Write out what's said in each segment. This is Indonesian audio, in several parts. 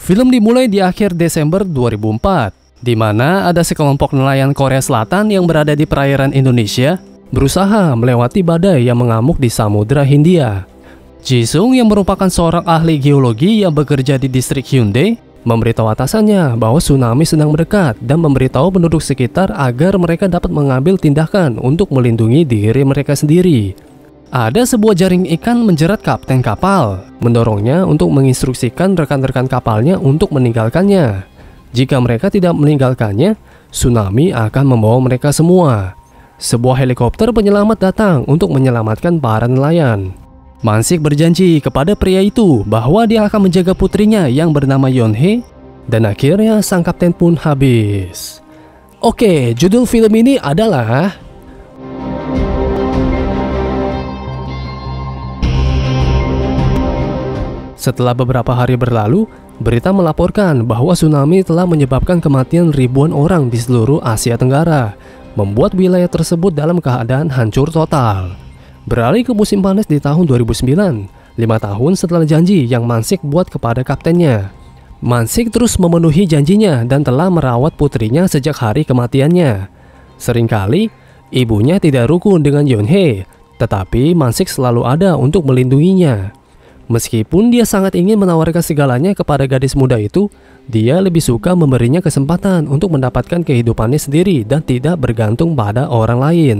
Film dimulai di akhir Desember 2004, di mana ada sekelompok nelayan Korea Selatan yang berada di perairan Indonesia berusaha melewati badai yang mengamuk di Samudra Hindia. Jisung yang merupakan seorang ahli geologi yang bekerja di distrik Hyundai memberitahu atasannya bahwa tsunami sedang mendekat dan memberitahu penduduk sekitar agar mereka dapat mengambil tindakan untuk melindungi diri mereka sendiri. Ada sebuah jaring ikan menjerat kapten kapal, mendorongnya untuk menginstruksikan rekan-rekan kapalnya untuk meninggalkannya. Jika mereka tidak meninggalkannya, tsunami akan membawa mereka semua. Sebuah helikopter penyelamat datang untuk menyelamatkan para nelayan. Mansik berjanji kepada pria itu bahwa dia akan menjaga putrinya yang bernama Yeonhae, dan akhirnya sang kapten pun habis. Oke, judul film ini adalah Setelah beberapa hari berlalu, berita melaporkan bahwa tsunami telah menyebabkan kematian ribuan orang di seluruh Asia Tenggara, membuat wilayah tersebut dalam keadaan hancur total. Beralih ke musim panas di tahun 2009, 5 tahun setelah janji yang Mansik buat kepada kaptennya. Mansik terus memenuhi janjinya dan telah merawat putrinya sejak hari kematiannya. Seringkali, ibunya tidak rukun dengan Yeonhae, tetapi Mansik selalu ada untuk melindunginya. Meskipun dia sangat ingin menawarkan segalanya kepada gadis muda itu, dia lebih suka memberinya kesempatan untuk mendapatkan kehidupannya sendiri dan tidak bergantung pada orang lain.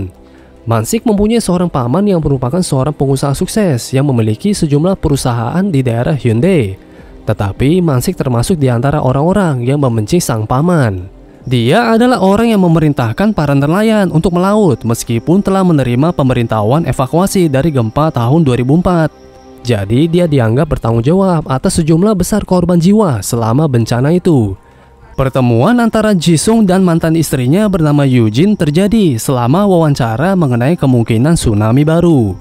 Mansik mempunyai seorang paman yang merupakan seorang pengusaha sukses yang memiliki sejumlah perusahaan di daerah Hyundai. Tetapi Mansik termasuk di antara orang-orang yang membenci sang paman. Dia adalah orang yang memerintahkan para nelayan untuk melaut meskipun telah menerima pemberitahuan evakuasi dari gempa tahun 2004. Jadi dia dianggap bertanggung jawab atas sejumlah besar korban jiwa selama bencana itu. Pertemuan antara Jisung dan mantan istrinya bernama Eugene terjadi selama wawancara mengenai kemungkinan tsunami baru.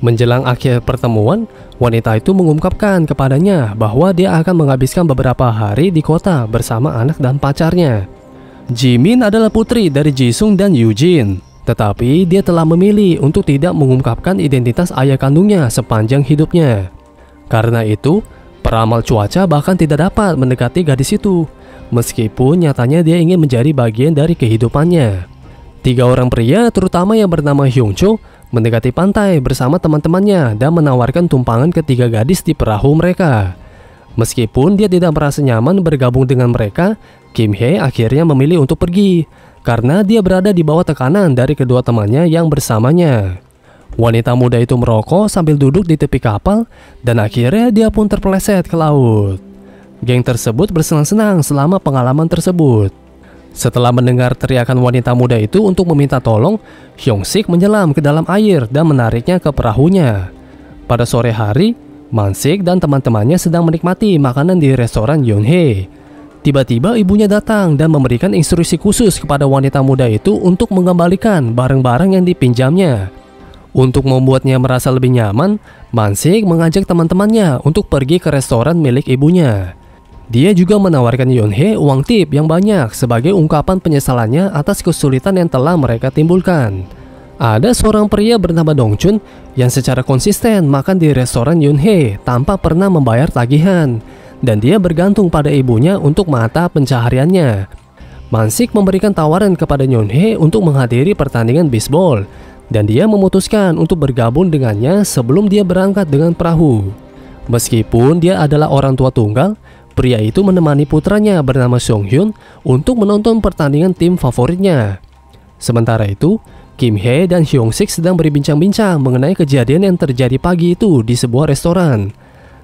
Menjelang akhir pertemuan, wanita itu mengungkapkan kepadanya bahwa dia akan menghabiskan beberapa hari di kota bersama anak dan pacarnya. Jimin adalah putri dari Jisung dan Eugene. Tetapi dia telah memilih untuk tidak mengungkapkan identitas ayah kandungnya sepanjang hidupnya. Karena itu, peramal cuaca bahkan tidak dapat mendekati gadis itu, meskipun nyatanya dia ingin menjadi bagian dari kehidupannya. 3 orang pria, terutama yang bernama Hyungcho, mendekati pantai bersama teman-temannya dan menawarkan tumpangan ke 3 gadis di perahu mereka. Meskipun dia tidak merasa nyaman bergabung dengan mereka, Kim Hye akhirnya memilih untuk pergi karena dia berada di bawah tekanan dari kedua temannya yang bersamanya. Wanita muda itu merokok sambil duduk di tepi kapal dan akhirnya dia pun terpeleset ke laut. Geng tersebut bersenang-senang selama pengalaman tersebut. Setelah mendengar teriakan wanita muda itu untuk meminta tolong, Hyung-sik menyelam ke dalam air dan menariknya ke perahunya. Pada sore hari, Mansik dan teman-temannya sedang menikmati makanan di restoran Yeonhae. Tiba-tiba ibunya datang dan memberikan instruksi khusus kepada wanita muda itu untuk mengembalikan barang-barang yang dipinjamnya. Untuk membuatnya merasa lebih nyaman, Mansik mengajak teman-temannya untuk pergi ke restoran milik ibunya. Dia juga menawarkan Yeonhae uang tip yang banyak sebagai ungkapan penyesalannya atas kesulitan yang telah mereka timbulkan. Ada seorang pria bernama Dongchun yang secara konsisten makan di restoran Yeonhae tanpa pernah membayar tagihan. Dan dia bergantung pada ibunya untuk mata pencahariannya. Mansik memberikan tawaran kepada Yeonhae untuk menghadiri pertandingan bisbol, dan dia memutuskan untuk bergabung dengannya sebelum dia berangkat dengan perahu. Meskipun dia adalah orang tua tunggal, pria itu menemani putranya bernama Song-hyun untuk menonton pertandingan tim favoritnya. Sementara itu, Kim Hye dan Hyung-sik sedang berbincang-bincang mengenai kejadian yang terjadi pagi itu di sebuah restoran.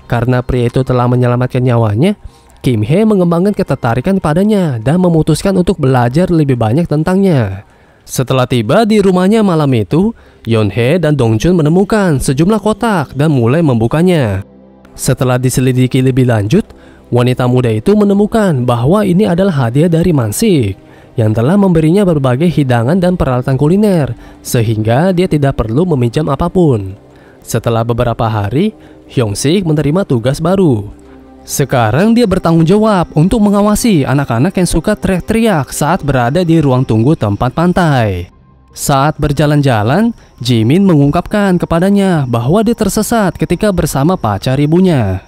Karena pria itu telah menyelamatkan nyawanya, Kim Hye mengembangkan ketertarikan padanya dan memutuskan untuk belajar lebih banyak tentangnya. Setelah tiba di rumahnya malam itu, Yeonhae dan Dongchun menemukan sejumlah kotak dan mulai membukanya. Setelah diselidiki lebih lanjut, wanita muda itu menemukan bahwa ini adalah hadiah dari Mansik yang telah memberinya berbagai hidangan dan peralatan kuliner, sehingga dia tidak perlu meminjam apapun. Setelah beberapa hari, Hyung-sik menerima tugas baru. Sekarang dia bertanggung jawab untuk mengawasi anak-anak yang suka teriak-teriak saat berada di ruang tunggu tempat pantai. Saat berjalan-jalan, Jimin mengungkapkan kepadanya bahwa dia tersesat ketika bersama pacar ibunya.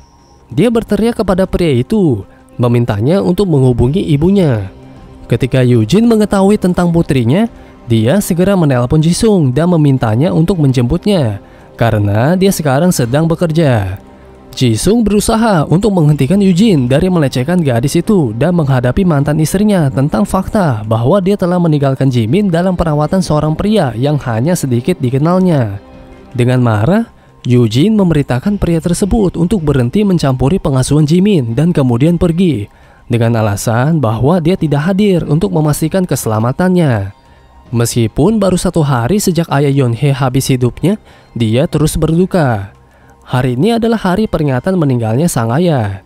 Dia berteriak kepada pria itu, memintanya untuk menghubungi ibunya. Ketika Eugene mengetahui tentang putrinya, dia segera menelpon Jisung dan memintanya untuk menjemputnya karena dia sekarang sedang bekerja. Jisung berusaha untuk menghentikan Eugene dari melecehkan gadis itu dan menghadapi mantan istrinya tentang fakta bahwa dia telah meninggalkan Jimin dalam perawatan seorang pria yang hanya sedikit dikenalnya. Dengan marah, Eugene memerintahkan pria tersebut untuk berhenti mencampuri pengasuhan Jimin dan kemudian pergi dengan alasan bahwa dia tidak hadir untuk memastikan keselamatannya. Meskipun baru 1 hari sejak ayah Yeonhae habis hidupnya, dia terus berduka. Hari ini adalah hari peringatan meninggalnya sang ayah.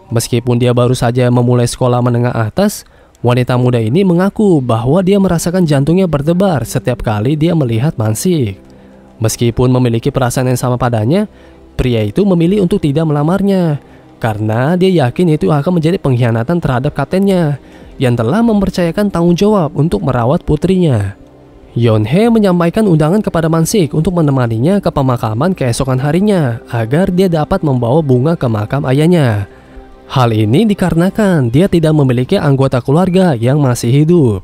Meskipun dia baru saja memulai sekolah menengah atas, wanita muda ini mengaku bahwa dia merasakan jantungnya berdebar setiap kali dia melihat Mansik. Meskipun memiliki perasaan yang sama padanya, pria itu memilih untuk tidak melamarnya karena dia yakin itu akan menjadi pengkhianatan terhadap kaptennya yang telah mempercayakan tanggung jawab untuk merawat putrinya. Yeonhae menyampaikan undangan kepada Mansik untuk menemaninya ke pemakaman keesokan harinya agar dia dapat membawa bunga ke makam ayahnya. Hal ini dikarenakan dia tidak memiliki anggota keluarga yang masih hidup.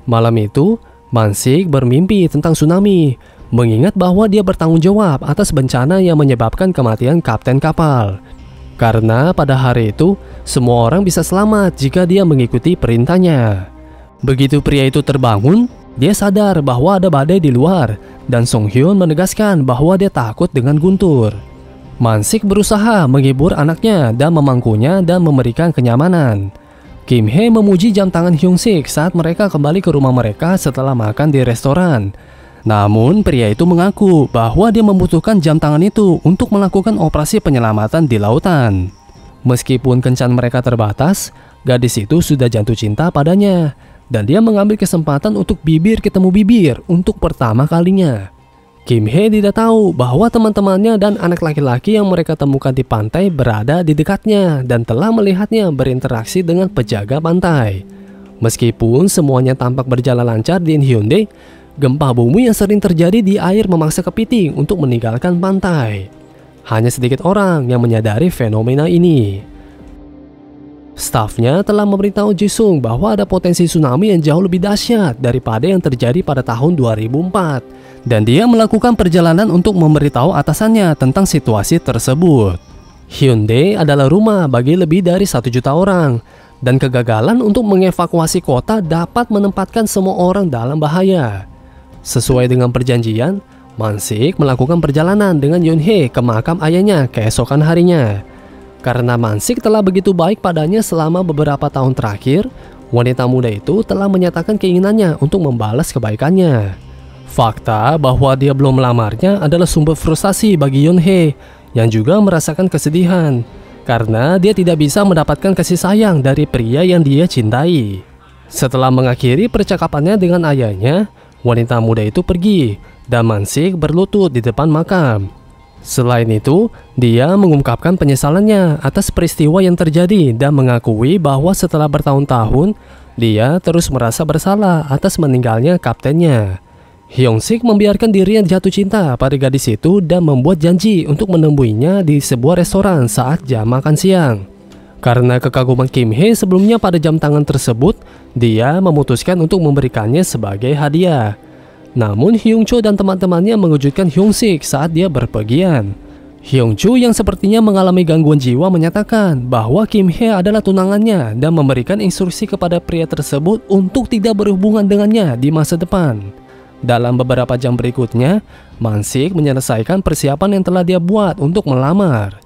Malam itu, Mansik bermimpi tentang tsunami, mengingat bahwa dia bertanggung jawab atas bencana yang menyebabkan kematian kapten kapal. Karena pada hari itu, semua orang bisa selamat jika dia mengikuti perintahnya. Begitu pria itu terbangun, dia sadar bahwa ada badai di luar, dan Song Hyun menegaskan bahwa dia takut dengan guntur. Mansik berusaha menghibur anaknya dan memangkunya dan memberikan kenyamanan. Kim Hye memuji jam tangan Hyung Sik saat mereka kembali ke rumah mereka setelah makan di restoran. Namun pria itu mengaku bahwa dia membutuhkan jam tangan itu untuk melakukan operasi penyelamatan di lautan. Meskipun kencan mereka terbatas, gadis itu sudah jatuh cinta padanya. Dan dia mengambil kesempatan untuk bibir ketemu bibir untuk pertama kalinya. Kim Hye tidak tahu bahwa teman-temannya dan anak laki-laki yang mereka temukan di pantai berada di dekatnya dan telah melihatnya berinteraksi dengan penjaga pantai. Meskipun semuanya tampak berjalan lancar di Hyundai, gempa bumi yang sering terjadi di air memaksa kepiting untuk meninggalkan pantai. Hanya sedikit orang yang menyadari fenomena ini. Stafnya telah memberitahu Jisung bahwa ada potensi tsunami yang jauh lebih dahsyat daripada yang terjadi pada tahun 2004, dan dia melakukan perjalanan untuk memberitahu atasannya tentang situasi tersebut. Hyundai adalah rumah bagi lebih dari 1 juta orang, dan kegagalan untuk mengevakuasi kota dapat menempatkan semua orang dalam bahaya. Sesuai dengan perjanjian, Mansik melakukan perjalanan dengan Yeonhae ke makam ayahnya keesokan harinya. Karena Mansik telah begitu baik padanya selama beberapa tahun terakhir, wanita muda itu telah menyatakan keinginannya untuk membalas kebaikannya. Fakta bahwa dia belum melamarnya adalah sumber frustasi bagi Yeonhae yang juga merasakan kesedihan karena dia tidak bisa mendapatkan kasih sayang dari pria yang dia cintai. Setelah mengakhiri percakapannya dengan ayahnya, wanita muda itu pergi dan Mansik berlutut di depan makam. Selain itu, dia mengungkapkan penyesalannya atas peristiwa yang terjadi dan mengakui bahwa setelah bertahun-tahun, dia terus merasa bersalah atas meninggalnya kaptennya. Hyung Sik membiarkan dirinya jatuh cinta pada gadis itu dan membuat janji untuk menemuinya di sebuah restoran saat jam makan siang. Karena kekaguman Kim Hye sebelumnya pada jam tangan tersebut, dia memutuskan untuk memberikannya sebagai hadiah. Namun Hyung Cho dan teman-temannya mengejutkan Hyung Sik saat dia berpergian. Hyung Cho yang sepertinya mengalami gangguan jiwa menyatakan bahwa Kim Hye adalah tunangannya dan memberikan instruksi kepada pria tersebut untuk tidak berhubungan dengannya di masa depan. Dalam beberapa jam berikutnya, Mansik menyelesaikan persiapan yang telah dia buat untuk melamar.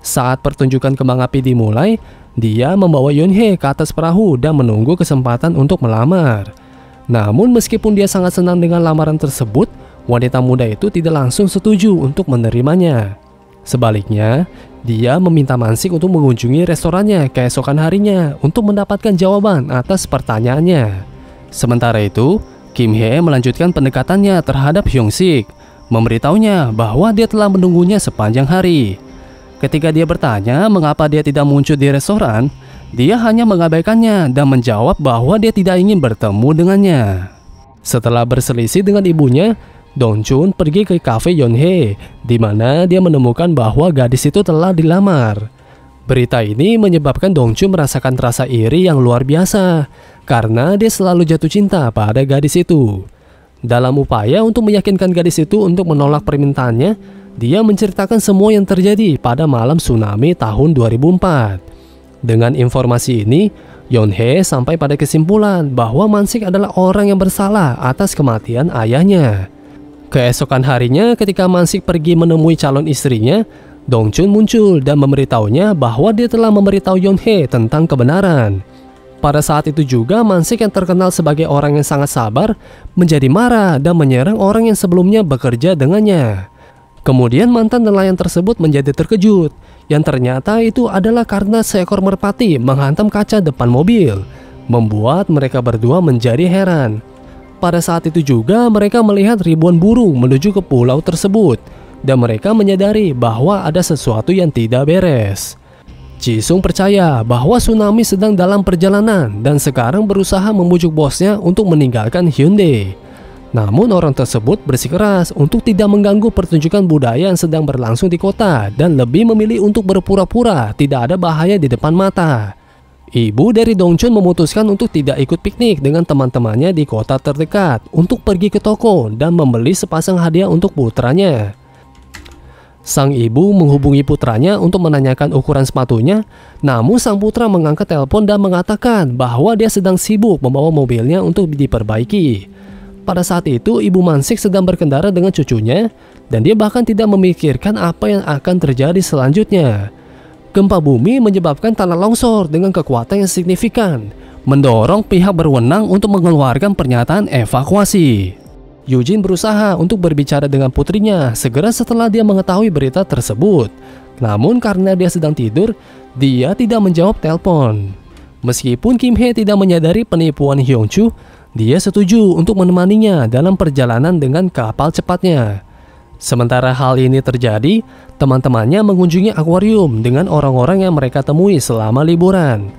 Saat pertunjukan kembang api dimulai, dia membawa Yeonhae ke atas perahu dan menunggu kesempatan untuk melamar. Namun meskipun dia sangat senang dengan lamaran tersebut, wanita muda itu tidak langsung setuju untuk menerimanya. Sebaliknya, dia meminta Mansik untuk mengunjungi restorannya keesokan harinya untuk mendapatkan jawaban atas pertanyaannya. Sementara itu, Kim Hye melanjutkan pendekatannya terhadap Hyung Sik, memberitahunya bahwa dia telah menunggunya sepanjang hari. Ketika dia bertanya mengapa dia tidak muncul di restoran, dia hanya mengabaikannya dan menjawab bahwa dia tidak ingin bertemu dengannya. Setelah berselisih dengan ibunya, Dong Chun pergi ke kafe Yeonhae, di mana dia menemukan bahwa gadis itu telah dilamar. Berita ini menyebabkan Dongchun merasakan rasa iri yang luar biasa karena dia selalu jatuh cinta pada gadis itu. Dalam upaya untuk meyakinkan gadis itu untuk menolak permintaannya, dia menceritakan semua yang terjadi pada malam tsunami tahun 2004. Dengan informasi ini, Yeonhae sampai pada kesimpulan bahwa Mansik adalah orang yang bersalah atas kematian ayahnya. Keesokan harinya ketika Mansik pergi menemui calon istrinya, Dongchun muncul dan memberitahunya bahwa dia telah memberitahu Yeonhae tentang kebenaran. Pada saat itu juga Mansik yang terkenal sebagai orang yang sangat sabar menjadi marah dan menyerang orang yang sebelumnya bekerja dengannya. Kemudian mantan nelayan tersebut menjadi terkejut, yang ternyata itu adalah karena seekor merpati menghantam kaca depan mobil, membuat mereka berdua menjadi heran. Pada saat itu juga mereka melihat ribuan burung menuju ke pulau tersebut, dan mereka menyadari bahwa ada sesuatu yang tidak beres. Jisung percaya bahwa Tsunami sedang dalam perjalanan dan sekarang berusaha membujuk bosnya untuk meninggalkan Hyundai. Namun orang tersebut bersikeras untuk tidak mengganggu pertunjukan budaya yang sedang berlangsung di kota dan lebih memilih untuk berpura-pura tidak ada bahaya di depan mata. Ibu dari Dongchun memutuskan untuk tidak ikut piknik dengan teman-temannya di kota terdekat untuk pergi ke toko dan membeli sepasang hadiah untuk putranya. Sang ibu menghubungi putranya untuk menanyakan ukuran sepatunya, namun sang putra mengangkat telepon dan mengatakan bahwa dia sedang sibuk membawa mobilnya untuk diperbaiki. Pada saat itu, ibu Mansik sedang berkendara dengan cucunya, dan dia bahkan tidak memikirkan apa yang akan terjadi selanjutnya. Gempa bumi menyebabkan tanah longsor dengan kekuatan yang signifikan, mendorong pihak berwenang untuk mengeluarkan pernyataan evakuasi. Eugene berusaha untuk berbicara dengan putrinya segera setelah dia mengetahui berita tersebut. Namun karena dia sedang tidur, dia tidak menjawab telepon. Meskipun Kim Hye tidak menyadari penipuan Hyungchu, dia setuju untuk menemaninya dalam perjalanan dengan kapal cepatnya. Sementara hal ini terjadi, teman-temannya mengunjungi akuarium dengan orang-orang yang mereka temui selama liburan.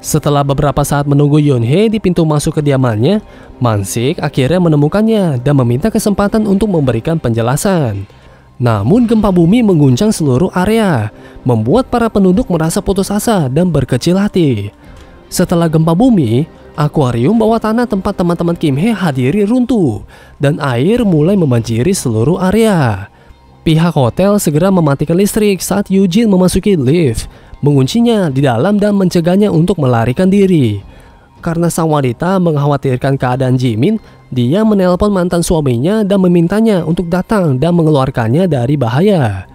Setelah beberapa saat menunggu Yeonhae di pintu masuk kediamannya, Mansik akhirnya menemukannya dan meminta kesempatan untuk memberikan penjelasan. Namun gempa bumi mengguncang seluruh area, membuat para penduduk merasa putus asa dan berkecil hati. Setelah gempa bumi, akuarium bawah tanah tempat teman-teman Kim Hye hadiri runtuh dan air mulai membanjiri seluruh area. Pihak hotel segera mematikan listrik saat Eugene memasuki lift, menguncinya di dalam dan mencegahnya untuk melarikan diri. Karena sang wanita mengkhawatirkan keadaan Jimin, dia menelpon mantan suaminya dan memintanya untuk datang dan mengeluarkannya dari bahaya.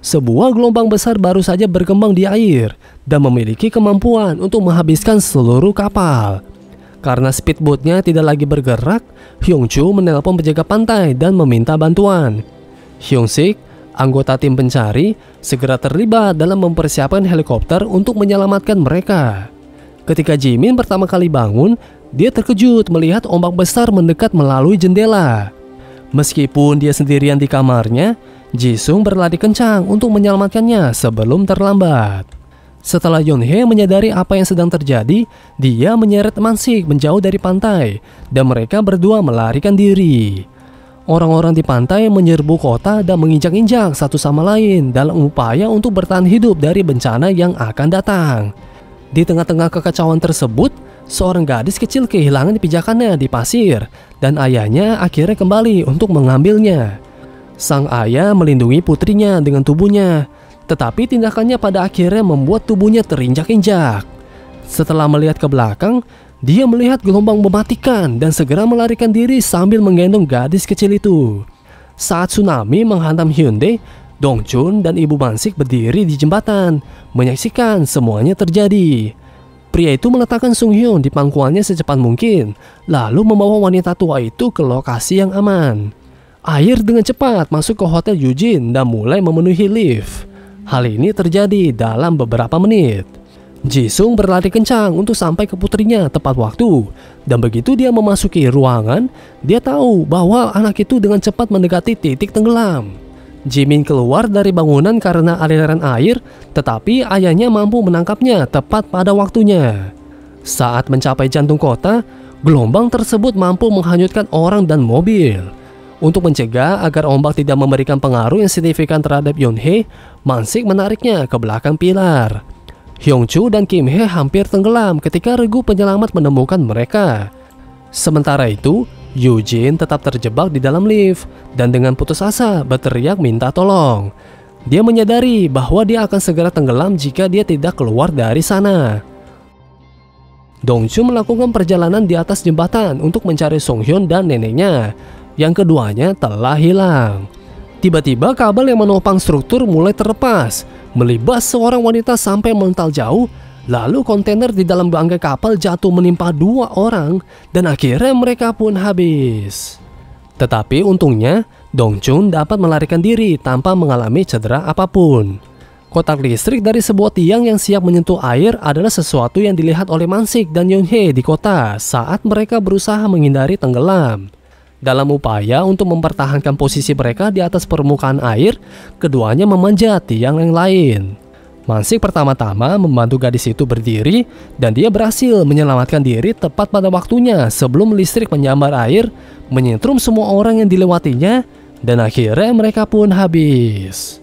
Sebuah gelombang besar baru saja berkembang di air dan memiliki kemampuan untuk menghabiskan seluruh kapal. Karena speedboatnya tidak lagi bergerak, Hyungchu menelpon penjaga pantai dan meminta bantuan. Hyung-sik, anggota tim pencari, segera terlibat dalam mempersiapkan helikopter untuk menyelamatkan mereka. Ketika Jimin pertama kali bangun, dia terkejut melihat ombak besar mendekat melalui jendela. Meskipun dia sendirian di kamarnya, Jisung berlari kencang untuk menyelamatkannya sebelum terlambat. Setelah Yeonhae menyadari apa yang sedang terjadi, dia menyeret Mansik menjauh dari pantai dan mereka berdua melarikan diri. Orang-orang di pantai menyerbu kota dan menginjak-injak satu sama lain dalam upaya untuk bertahan hidup dari bencana yang akan datang. Di tengah-tengah kekacauan tersebut, seorang gadis kecil kehilangan pijakannya di pasir dan ayahnya akhirnya kembali untuk mengambilnya. Sang ayah melindungi putrinya dengan tubuhnya, tetapi tindakannya pada akhirnya membuat tubuhnya terinjak-injak. Setelah melihat ke belakang, dia melihat gelombang mematikan dan segera melarikan diri sambil menggendong gadis kecil itu. Saat tsunami menghantam Hyundai, Dongchun dan ibu Mansik berdiri di jembatan, menyaksikan semuanya terjadi. Pria itu meletakkan Sung Hyun di pangkuannya secepat mungkin, lalu membawa wanita tua itu ke lokasi yang aman. Air dengan cepat masuk ke hotel Eugene dan mulai memenuhi lift. Hal ini terjadi dalam beberapa menit. Jisung berlari kencang untuk sampai ke putrinya tepat waktu, dan begitu dia memasuki ruangan, dia tahu bahwa anak itu dengan cepat mendekati titik tenggelam. Jimin keluar dari bangunan karena aliran air, tetapi ayahnya mampu menangkapnya tepat pada waktunya. Saat mencapai jantung kota, gelombang tersebut mampu menghanyutkan orang dan mobil. Untuk mencegah agar ombak tidak memberikan pengaruh yang signifikan terhadap Yeonhae, Mansik menariknya ke belakang pilar. Hyungchu dan Kim Hye hampir tenggelam ketika regu penyelamat menemukan mereka. Sementara itu, Eugene tetap terjebak di dalam lift dan dengan putus asa berteriak minta tolong. Dia menyadari bahwa dia akan segera tenggelam jika dia tidak keluar dari sana. Dongchun melakukan perjalanan di atas jembatan untuk mencari Songhyun dan neneknya, yang keduanya telah hilang. Tiba-tiba kabel yang menopang struktur mulai terlepas, melibas seorang wanita sampai mental jauh. Lalu kontainer di dalam bangkai kapal jatuh menimpa 2 orang dan akhirnya mereka pun habis. Tetapi untungnya Dongchun dapat melarikan diri tanpa mengalami cedera apapun. Kotak listrik dari sebuah tiang yang siap menyentuh air adalah sesuatu yang dilihat oleh Mansik dan Yeonhae di kota saat mereka berusaha menghindari tenggelam. Dalam upaya untuk mempertahankan posisi mereka di atas permukaan air, keduanya memanjat tiang yang lain. Mansik pertama-tama membantu gadis itu berdiri dan dia berhasil menyelamatkan diri tepat pada waktunya sebelum listrik menyambar air, menyetrum semua orang yang dilewatinya, dan akhirnya mereka pun habis.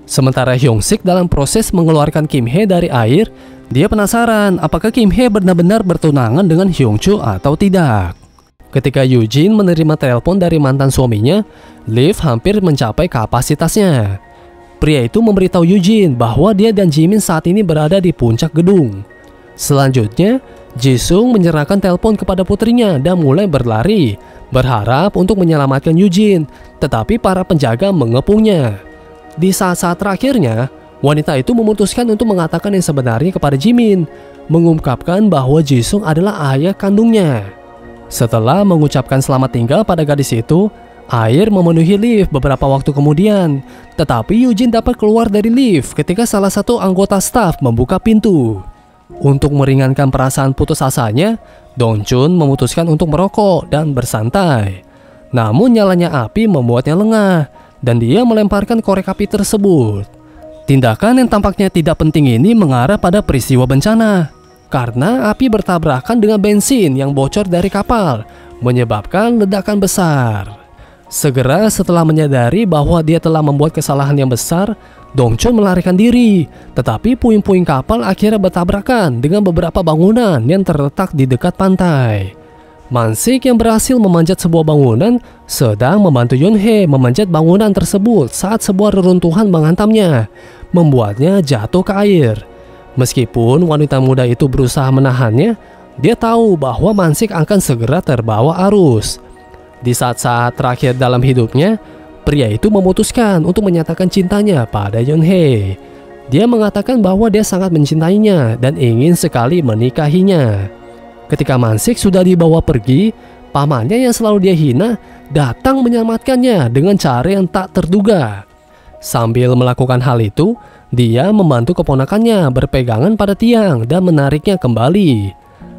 Sementara Hyungsik dalam proses mengeluarkan Kim Hye dari air, dia penasaran apakah Kim Hye benar-benar bertunangan dengan Hyungchu atau tidak. Ketika Eugene menerima telepon dari mantan suaminya, lift hampir mencapai kapasitasnya. Pria itu memberitahu Eugene bahwa dia dan Jimin saat ini berada di puncak gedung. Selanjutnya, Jisung menyerahkan telepon kepada putrinya dan mulai berlari, berharap untuk menyelamatkan Eugene, tetapi para penjaga mengepungnya. Di saat-saat terakhirnya, wanita itu memutuskan untuk mengatakan yang sebenarnya kepada Jimin, mengungkapkan bahwa Jisung adalah ayah kandungnya. Setelah mengucapkan selamat tinggal pada gadis itu, air memenuhi lift beberapa waktu kemudian. Tetapi Eugene dapat keluar dari lift ketika salah satu anggota staf membuka pintu. Untuk meringankan perasaan putus asanya, Dongchun memutuskan untuk merokok dan bersantai. Namun nyalanya api membuatnya lengah dan dia melemparkan korek api tersebut. Tindakan yang tampaknya tidak penting ini mengarah pada peristiwa bencana. Karena api bertabrakan dengan bensin yang bocor dari kapal, menyebabkan ledakan besar. Segera setelah menyadari bahwa dia telah membuat kesalahan yang besar, Dongchun melarikan diri. Tetapi puing-puing kapal akhirnya bertabrakan dengan beberapa bangunan yang terletak di dekat pantai. Mansik yang berhasil memanjat sebuah bangunan sedang membantu Yeonhae memanjat bangunan tersebut saat sebuah reruntuhan menghantamnya, membuatnya jatuh ke air. Meskipun wanita muda itu berusaha menahannya, dia tahu bahwa Mansik akan segera terbawa arus. Di saat-saat terakhir dalam hidupnya, pria itu memutuskan untuk menyatakan cintanya pada Yeonhae. Dia mengatakan bahwa dia sangat mencintainya dan ingin sekali menikahinya. Ketika Mansik sudah dibawa pergi, pamannya yang selalu dia hina datang menyelamatkannya dengan cara yang tak terduga. Sambil melakukan hal itu, dia membantu keponakannya berpegangan pada tiang dan menariknya kembali.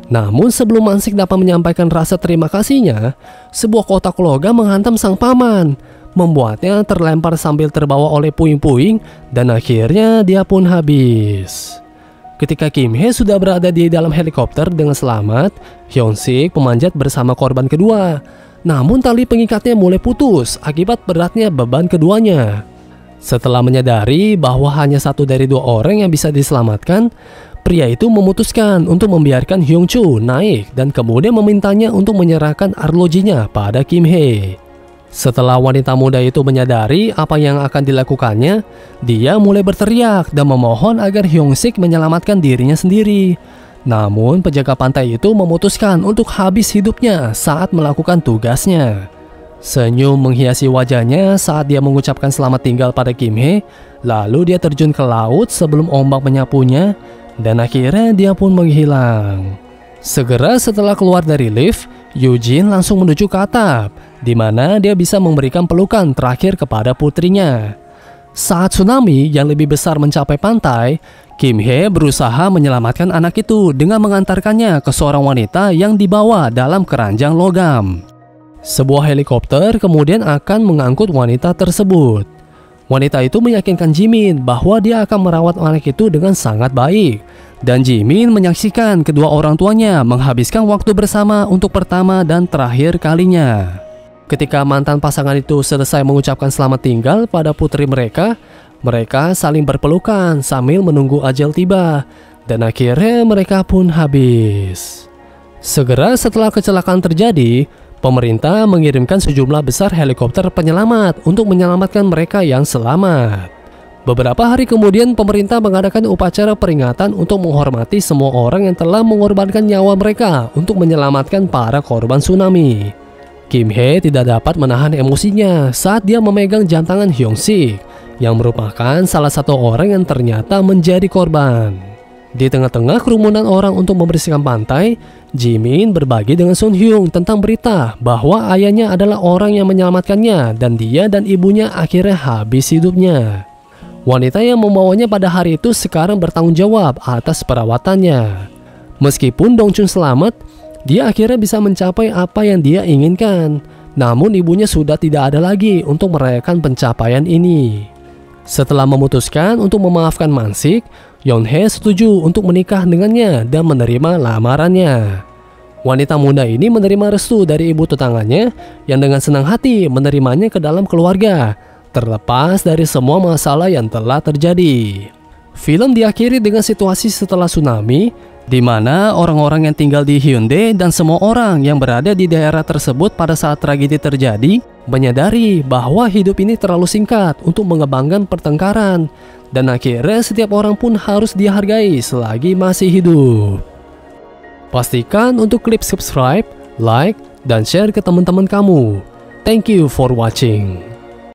Namun sebelum Mansik dapat menyampaikan rasa terima kasihnya, sebuah kotak logam menghantam sang paman, membuatnya terlempar sambil terbawa oleh puing-puing dan akhirnya dia pun habis. Ketika Kim Hye sudah berada di dalam helikopter dengan selamat, Hyungsik memanjat bersama korban kedua. Namun tali pengikatnya mulai putus akibat beratnya beban keduanya. Setelah menyadari bahwa hanya satu dari 2 orang yang bisa diselamatkan, pria itu memutuskan untuk membiarkan Hyungchu naik dan kemudian memintanya untuk menyerahkan arlojinya pada Kim Hye. Setelah wanita muda itu menyadari apa yang akan dilakukannya, dia mulai berteriak dan memohon agar Hyungsik menyelamatkan dirinya sendiri. Namun penjaga pantai itu memutuskan untuk habis hidupnya saat melakukan tugasnya. Senyum menghiasi wajahnya saat dia mengucapkan selamat tinggal pada Kim Hye, lalu dia terjun ke laut sebelum ombak menyapunya, dan akhirnya dia pun menghilang. Segera setelah keluar dari lift, Eugene langsung menuju ke atap, di mana dia bisa memberikan pelukan terakhir kepada putrinya. Saat tsunami yang lebih besar mencapai pantai, Kim Hye berusaha menyelamatkan anak itu dengan mengantarkannya ke seorang wanita yang dibawa dalam keranjang logam. Sebuah helikopter kemudian akan mengangkut wanita tersebut. Wanita itu meyakinkan Jimin bahwa dia akan merawat anak itu dengan sangat baik. Dan Jimin menyaksikan kedua orang tuanya menghabiskan waktu bersama untuk pertama dan terakhir kalinya. Ketika mantan pasangan itu selesai mengucapkan selamat tinggal pada putri mereka, mereka saling berpelukan sambil menunggu ajal tiba. dan akhirnya mereka pun habis. Segera setelah kecelakaan terjadi, pemerintah mengirimkan sejumlah besar helikopter penyelamat untuk menyelamatkan mereka yang selamat. Beberapa hari kemudian pemerintah mengadakan upacara peringatan untuk menghormati semua orang yang telah mengorbankan nyawa mereka untuk menyelamatkan para korban tsunami. Kim Hye tidak dapat menahan emosinya saat dia memegang jam tangan Hyung Sik, yang merupakan salah satu orang yang ternyata menjadi korban. Di tengah-tengah kerumunan orang untuk membersihkan pantai, Jimin berbagi dengan Sun Hyung tentang berita bahwa ayahnya adalah orang yang menyelamatkannya dan dia dan ibunya akhirnya habis hidupnya. Wanita yang membawanya pada hari itu sekarang bertanggung jawab atas perawatannya. Meskipun Dongchun selamat, dia akhirnya bisa mencapai apa yang dia inginkan. Namun ibunya sudah tidak ada lagi untuk merayakan pencapaian ini. Setelah memutuskan untuk memaafkan Mansik, Yeonhae setuju untuk menikah dengannya dan menerima lamarannya. Wanita muda ini menerima restu dari ibu tetangganya yang dengan senang hati menerimanya ke dalam keluarga, terlepas dari semua masalah yang telah terjadi. Film diakhiri dengan situasi setelah tsunami, di mana orang-orang yang tinggal di Hyundai dan semua orang yang berada di daerah tersebut pada saat tragedi terjadi menyadari bahwa hidup ini terlalu singkat untuk mengembangkan pertengkaran, dan akhirnya setiap orang pun harus dihargai selagi masih hidup. Pastikan untuk klik subscribe, like, dan share ke teman-teman kamu. Thank you for watching.